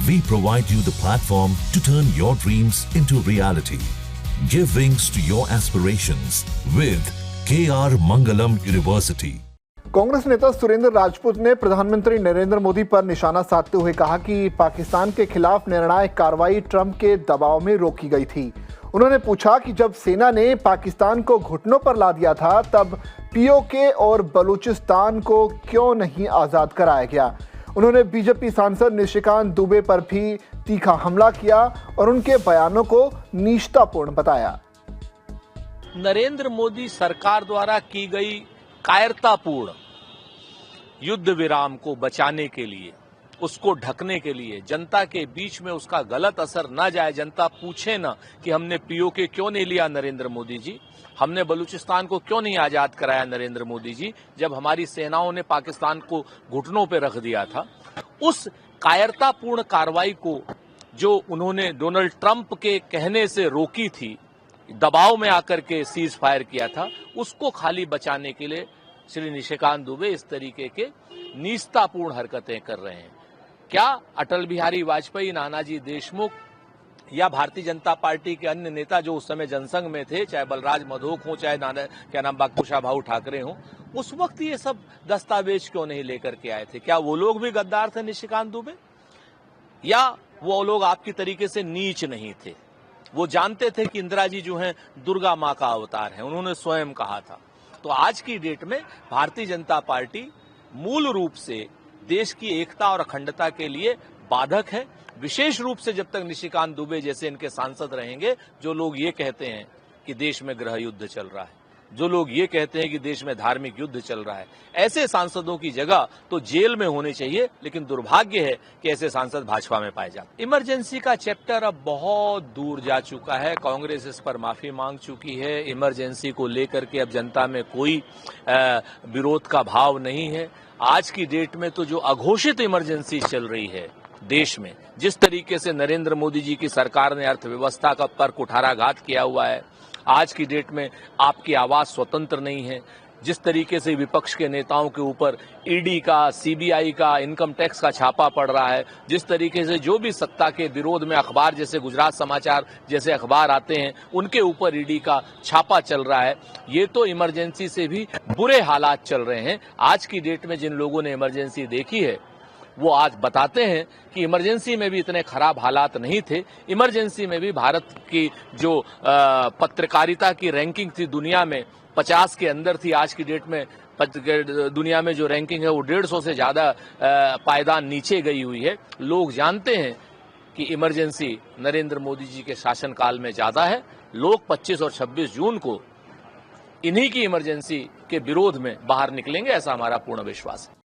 We provide you the platform to turn your dreams into reality. Give wings to your aspirations with KR Mangalam University. Congress नेता सुरेंद्र राजपूत ने प्रधानमंत्री नरेंद्र मोदी पर निशाना साधते हुए कहा कि पाकिस्तान के खिलाफ निर्णायक कार्रवाई ट्रंप के दबाव में रोकी गई थी। उन्होंने पूछा कि जब सेना ने पाकिस्तान को घुटनों पर ला दिया था तब पीओके और बलूचिस्तान को क्यों नहीं आजाद कराया गया। उन्होंने बीजेपी सांसद निशिकांत दुबे पर भी तीखा हमला किया और उनके बयानों को नीचतापूर्ण बताया। नरेंद्र मोदी सरकार द्वारा की गई कायरतापूर्ण युद्ध विराम को बचाने के लिए, उसको ढकने के लिए, जनता के बीच में उसका गलत असर न जाए, जनता पूछे न कि हमने पीओके क्यों नहीं लिया नरेंद्र मोदी जी, हमने बलूचिस्तान को क्यों नहीं आजाद कराया नरेंद्र मोदी जी, जब हमारी सेनाओं ने पाकिस्तान को घुटनों पर रख दिया था। उस कायरतापूर्ण कार्रवाई को जो उन्होंने डोनाल्ड ट्रंप के कहने से रोकी थी, दबाव में आकर के सीज फायर किया था, उसको खाली बचाने के लिए श्री निशिकांत दुबे इस तरीके के नीचतापूर्ण हरकतें कर रहे हैं। क्या अटल बिहारी वाजपेयी, नानाजी देशमुख या भारतीय जनता पार्टी के अन्य नेता जो उस समय जनसंघ में थे, चाहे बलराज मधोक हो, चाहे कुशाभाऊ ठाकरे हो, उस वक्त ये सब दस्तावेज क्यों नहीं लेकर के आए थे? क्या वो लोग भी गद्दार थे निशिकांत दुबे, या वो लोग आपकी तरीके से नीच नहीं थे? वो जानते थे कि इंदिरा जी जो हैं दुर्गा मां का अवतार है, उन्होंने स्वयं कहा था। तो आज की डेट में भारतीय जनता पार्टी मूल रूप से देश की एकता और अखंडता के लिए बाधक है। विशेष रूप से जब तक निशिकांत दुबे जैसे इनके सांसद रहेंगे, जो लोग ये कहते हैं कि देश में गृह युद्ध चल रहा है, जो लोग ये कहते हैं कि देश में धार्मिक युद्ध चल रहा है, ऐसे सांसदों की जगह तो जेल में होनी चाहिए। लेकिन दुर्भाग्य है कि ऐसे सांसद भाजपा में पाए जाते। इमरजेंसी का चैप्टर अब बहुत दूर जा चुका है। कांग्रेस इस पर माफी मांग चुकी है। इमरजेंसी को लेकर के अब जनता में कोई विरोध का भाव नहीं है। आज की डेट में तो जो अघोषित इमरजेंसी चल रही है देश में, जिस तरीके से नरेंद्र मोदी जी की सरकार ने अर्थव्यवस्था का पर कुठाराघात किया हुआ है, आज की डेट में आपकी आवाज स्वतंत्र नहीं है, जिस तरीके से विपक्ष के नेताओं के ऊपर ईडी का, सीबीआई का, इनकम टैक्स का छापा पड़ रहा है, जिस तरीके से जो भी सत्ता के विरोध में अखबार जैसे गुजरात समाचार जैसे अखबार आते हैं उनके ऊपर ईडी का छापा चल रहा है, ये तो इमरजेंसी से भी बुरे हालात चल रहे हैं। आज की डेट में जिन लोगों ने इमरजेंसी देखी है वो आज बताते हैं कि इमरजेंसी में भी इतने खराब हालात नहीं थे। इमरजेंसी में भी भारत की जो पत्रकारिता की रैंकिंग थी दुनिया में 50 के अंदर थी। आज की डेट में दुनिया में जो रैंकिंग है वो 150 से ज्यादा पायदान नीचे गई हुई है। लोग जानते हैं कि इमरजेंसी नरेंद्र मोदी जी के शासनकाल में ज्यादा है। लोग 25 और 26 जून को इन्हीं की इमरजेंसी के विरोध में बाहर निकलेंगे, ऐसा हमारा पूर्ण विश्वास है।